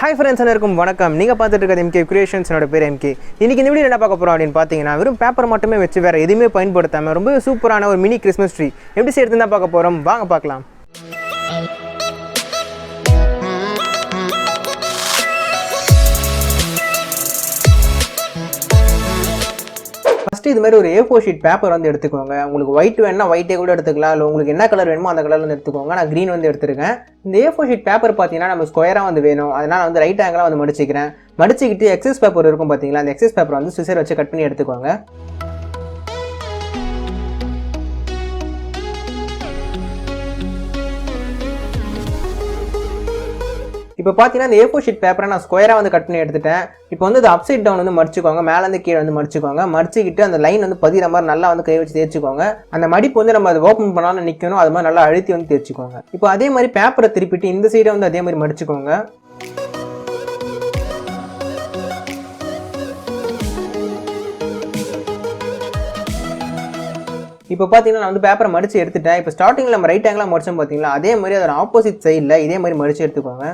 Hi friends, எல்லாருக்கும் வணக்கம். நீங்க பார்த்துட்டு இருக்கிறது MK Creations என்னோட பேர் MK. இன்னைக்கு இந்த வீடியோல என்ன பார்க்க போறோம் அப்படினு பாத்தீங்கன்னா வெறும் பேப்பர் மட்டுமே வச்சு வேற எதுவுமே பயன்படுத்தாம ரொம்ப சூப்பரான ஒரு மினி கிறிஸ்மஸ் ட்ரீ எப்படி செய்யறதுன்னு தான் பார்க்க போறோம். வாங்க பார்க்கலாம். First இது மாதிரி ஒரு A4 ஷீட் பேப்பர் வந்து எடுத்துக்கோங்க. உங்களுக்கு ஒயிட் வேணும்னா ஒயிட்டே கூட எடுத்துக்கலாம். இல்ல உங்களுக்கு என்ன கலர் வேணுமோ அந்த கலர்ல வந்து எடுத்துக்கோங்க. நான் green வந்து எடுத்துருக்கேன். இந்த A4 ஷீட் பேப்பர் பாத்தீங்கன்னா நம்ம ஸ்கொயரா வந்து வேணும். அதனால வந்து ரைட் ஆங்கிளா வந்து மடிச்சிக்கிறேன். மடிச்சிக்கிட்டு எக்ஸஸ் பேப்பர் இருக்கும் பாத்தீங்களா? அந்த எக்ஸஸ் பேப்பர் வந்து சிசர் வச்சு கட் பண்ணி எடுத்துக்கோங்க. இப்போ பார்த்தீங்கன்னா இந்த A4 ஷீட் பேப்பரை நான் ஸ்கொயராக வந்து கட் பண்ணி எடுத்துட்டேன். இப்போ வந்து அது அப்சைட் டவுன் வந்து மடிச்சுக்கோங்க. மேலேருந்து கீழே வந்து மடிச்சுக்கோங்க. மடிச்சுக்கிட்டு அந்த லைன் வந்து பதிகிற மாதிரி நல்லா வந்து கை வச்சு தேய்ச்சிக்கோங்க. அந்த மடிப்பு வந்து நம்ம அதை ஓப்பன் பண்ணாலும் நிற்கணும். அது மாதிரி நல்லா அழுத்தி வந்து தேய்ச்சிக்கோங்க. இப்போ அதே மாதிரி பேப்பரை திருப்பிட்டு இந்த சைடை வந்து அதே மாதிரி மடிச்சுக்கோங்க. இப்போ பார்த்தீங்கன்னா நான் வந்து பேப்பரை மடிச்சு எடுத்துட்டேன். இப்போ ஸ்டார்டிங்கில் நம்ம ரைட் ஆங்கிளாக மடிச்சோம் பார்த்தீங்களா? அதே மாதிரி அதோட ஆப்போசிட் சைடில் இதே மாதிரி மடிச்சு எடுத்துக்கோங்க.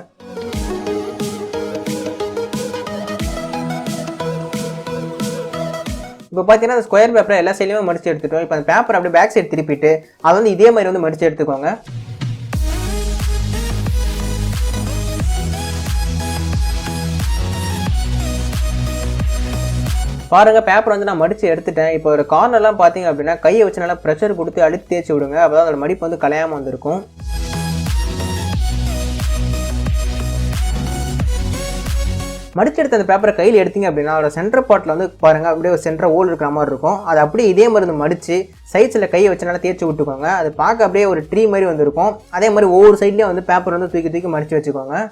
இப்போ பார்த்தீங்கன்னா அந்த ஸ்கொயர் பேப்பரை எல்லா சைட்லையுமே மடிச்சு எடுத்துட்டோம். இப்போ அந்த பேப்பர் அப்படியே பேக் சைடு திருப்பிட்டு அதை வந்து இதே மாதிரி வந்து மடிச்சு எடுத்துக்கோங்க. பாருங்க பேப்பர் வந்து நான் மடிச்சு எடுத்துட்டேன். இப்போ ஒரு கார்னர்லாம் பார்த்தீங்க அப்படின்னா கையை வச்சு நல்லா ப்ரெஷர் கொடுத்து அழுத்தி தேய்ச்சி விடுங்க. அப்போ தான் அதோட மடிப்பு வந்து கலையாமல் வந்திருக்கும். மடிச்சு எடுத்த அந்த பேப்பரை கையில் எடுத்தீங்க அப்படின்னா அதோட சென்டர் பார்ட்டில் வந்து பாருங்கள் அப்படியே ஒரு சென்டர் ஹோல் இருக்கிற மாதிரி இருக்கும். அது அப்படியே இதே மாதிரி வந்து மடித்து சைட்ஸில் கையை வச்சு நல்லா தேய்ச்சி விட்டுக்கோங்க. அது பார்க்க அப்படியே ஒரு ட்ரீ மாதிரி வந்துருக்கும். அதே மாதிரி ஒவ்வொரு சைட்லேயும் வந்து பேப்பர் வந்து தூக்கி தூக்கி மடித்து வச்சுக்கோங்க.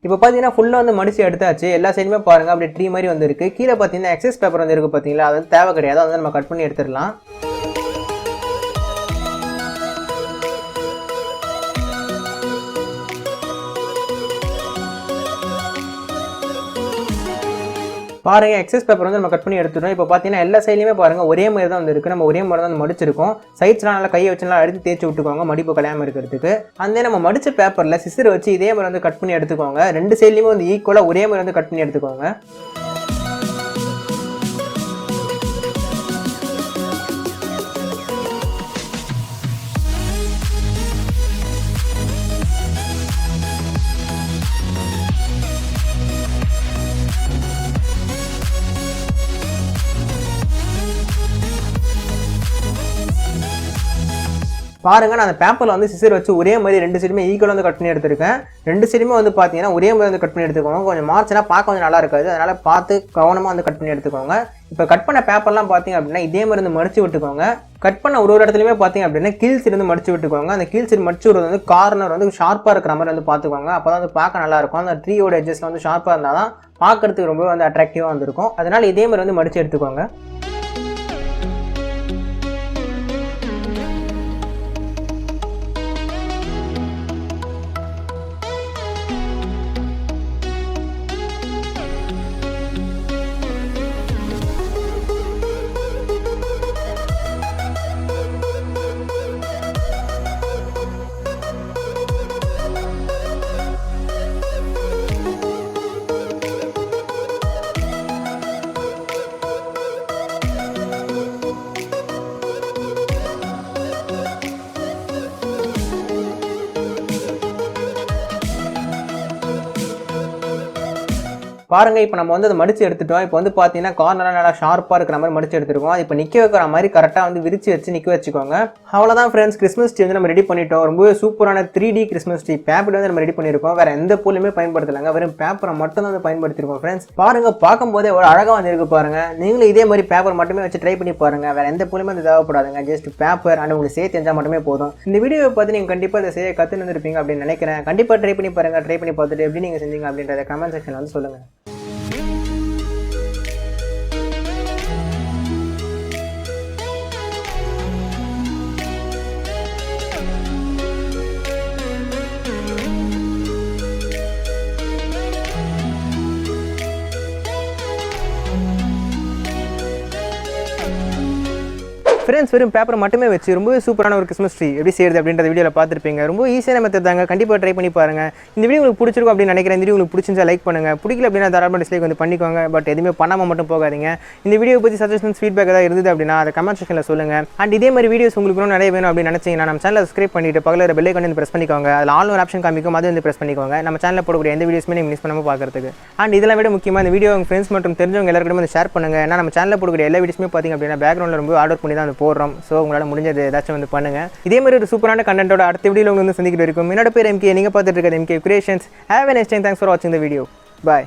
இப்போ பார்த்தீங்கன்னா ஃபுல்லாக வந்து மடிச்சு எடுத்தாச்சு. எல்லா சைடுமே பாருங்கள் அப்படியே ட்ரீ மாதிரி வந்துருக்கு. கீழே பார்த்தீங்கன்னா எக்ஸஸ் பேப்பர் வந்து இருக்குது பார்த்தீங்களா? அது வந்து தேவை கிடையாது. அதை வந்து நம்ம கட் பண்ணி எடுத்துடலாம். பாருங்க எக்ஸஸ் பேப்பர் வந்து நம்ம கட் பண்ணி எடுத்துட்டோம். இப்போ பார்த்தீங்கன்னா எல்லா சைட்லையுமே பாருங்கள் ஒரே மாதிரி தான் வந்து இருக்குது. நம்ம ஒரே மாதிரி தான் வந்து மடிச்சிருக்கோம். சைட்ஸ்லாம் நல்லா கையை வச்சு நல்லா அழுத்தி தேய்ச்சி விட்டுக்கோங்க மடிப்பு கலையாமல் இருக்கிறதுக்கு. அந்த நம்ம மடிச்ச பேப்பரில் சிசர் வச்சு இதே மாதிரி வந்து கட் பண்ணி எடுத்துக்கோங்க. ரெண்டு சைட்லையுமே வந்து ஈக்குவலாக ஒரே மாதிரி வந்து கட் பண்ணி எடுத்துக்கோங்க. பாருங்க நான் அந்த பேப்பரில் வந்து சிசர் வச்சு ஒரே மாதிரி ரெண்டு சைடுமே ஈக்குவலாக வந்து கட் பண்ணி எடுத்திருக்கேன். ரெண்டு சைடுமே வந்து பார்த்தீங்கன்னா ஒரே மாதிரி வந்து கட் பண்ணி எடுத்துக்கோங்க. கொஞ்சம் மார்ச்னா பார்க்க கொஞ்சம் நல்லா இருக்காது. அதனால் பார்த்து கவனமாக வந்து கட் பண்ணி எடுத்துக்கோங்க. இப்போ கட் பண்ண பேப்பர்லாம் பார்த்தீங்க அப்படின்னா இதே மாதிரி வந்து மடிச்சு விட்டுக்கோங்க. கட் பண்ண ஒரு இடத்துலையுமே பார்த்தீங்க அப்படின்னா கீழ் சைடு வந்து மடிச்சு விட்டுக்கோங்க. அந்த கீழ் சைடு மடிச்சு விடுறது வந்து கார்னர் வந்து ஷார்ப்பாக இருக்கிற மாதிரி வந்து பார்த்துக்கோங்க. அப்போ தான் வந்து பார்க்க நல்லாயிருக்கும். அந்த ட்ரீயோட எட்ஜஸ்ல வந்து ஷார்ப்பாக இருந்தால் தான் பார்க்கறதுக்கு ரொம்ப வந்து அட்ராக்டிவாக வந்துருக்கும். அதனால் இதே மாதிரி வந்து மடிச்சு எடுத்துக்கோங்க. பாருங்க இப்போ நம்ம வந்து அதை மடிச்சு எடுத்துட்டோம். இப்போ வந்து பார்த்தீங்கன்னா கார்னர்லாம் நல்லா ஷார்ப்பாக இருக்கிற மாதிரி மடிச்சு எடுத்துருக்கோம். அது இப்போ நிற்க வைக்கிற மாதிரி கரெக்டாக வந்து விரிச்சு வச்சு நிற்க வச்சுக்கோங்க. அவ்வளோதான் ஃப்ரெண்ட்ஸ், கிறிஸ்மஸ் ட்ரீ வந்து நம்ம ரெடி பண்ணிட்டோம். ரொம்பவே சூப்பரான 3D கிறிஸ்மஸ் ட்ரீ பேப்பர் வந்து நம்ம ரெடி பண்ணியிருக்கோம். வேறு எந்த பூலுமே பயன்படுத்தலைங்க, வெறும் பேப்பரை மட்டும் தான் வந்து பயன்படுத்திருக்கோம் ஃப்ரெண்ட்ஸ். பாருங்க பார்க்கும்போதே ஒரு அழகாக வந்து இருக்கு பாருங்க. நீங்களும் இதே மாதிரி பேப்பர் மட்டுமே வச்சு ட்ரை பண்ணி பாருங்க. வேறு எந்த பூலுமே வந்து தேவைப்படாதுங்க, ஜஸ்ட் பேப்பர் அண்ட் உங்களுக்கு சேர்த்து தெரிஞ்சால் மட்டுமே போதும். இந்த வீடியோவை பார்த்து நீங்கள் கண்டிப்பாக இதை செய்ய கற்றுன்னு வந்துருப்பீங்க அப்படின்னு நினைக்கிறேன். கண்டிப்பாக ட்ரை பண்ணி பாருங்க. ட்ரை பண்ணி பார்த்துட்டு எப்படி நீங்கள் செஞ்சீங்க அப்படின்றத கமெண்ட் செக்ஷனில் வந்து சொல்லுங்கள். ஃப்ரெண்ட்ஸ் வெறும் பேப்பர் மட்டுமே வச்சு ரொம்பவே சூப்பரான ஒரு கிறிஸ்மஸ் ட்ரீ எப்படி செய்யுது அப்படின்ற வீடியோவில் பார்த்துருப்பீங்க. ரொம்ப ஈஸியான மெத்தட் தாங்க, கண்டிப்பாக ட்ரை பண்ணி பாருங்கள். இந்த வீடியோ உங்களுக்கு பிடிச்சிருக்கும் அப்படின்னு நினைக்கிறேன். இந்த வீடியோ உங்களுக்கு பிடிச்சிருந்தா லைக் பண்ணுங்கள், பிடிக்கல அப்படின்னா தாராளமாக டிஸ்லைக் வந்து பண்ணிக்கோங்க. பட் எதுவுமே பண்ணாமல் மட்டும் போகாதீங்க. இந்த வீடியோ பற்றி சஜஷன்ஸ் ஃபீட்பேக் ஏதாவது இருந்தது அப்படின்னா அதை கமெண்ட் செக்ஷனில் சொல்லுங்கள். அண்ட் இதே மாதிரி வீடியோஸ் உங்களுக்கு நிறைய வேணும் அப்படின்னு நினச்சிங்கன்னா நம்ம சேனலை சப்ஸ்கிரைப் பண்ணிட்டு பக்கத்தில் பெல் ஐகான் வந்து ப்ரெஸ் பண்ணிக்கோங்க. அதில் ஆல் ஒரு ஆப்ஷன் காமிக்கும், அது வந்து ப்ரெஸ் பண்ணிக்கோங்க. நம்ம சேனலில் போடக்கூடிய எந்த வீடியோஸுமே நீங்கள் மிஸ் பண்ணாமல் பார்க்குறதுக்கு. அண்ட் இதெல்லாம் விட முக்கியமாக இந்த வீடியோ உங்கள் ஃப்ரெண்ட்ஸ் மற்றும் தெரிஞ்சவங்க எல்லாருக்கும் வந்து ஷேர் பண்ணுங்கள். ஏன்னா நம்ம சேனலில் போடக்கூடிய எல்லா வீடியோஸுமே பார்த்திங்க அப்படின்னா பேக்ரவுண்டில் ரொம்ப ஆர்டர் பண்ணி தான் வந்து போடுறோம். ஸோ உங்களால் முடிஞ்சது ஏதாச்சும் வந்து பண்ணுங்கள். இதே மாதிரி ஒரு சூப்பரான கண்டென்ட்டோட அடுத்த வீடியோவில் வந்து சந்திக்கிட்டு இருக்கும். என்னோட பேர் MK, நீங்கள் பார்த்துட்டு இருக்கிறது MK Creations. Have a nice time. Thanks for watching the video. Bye.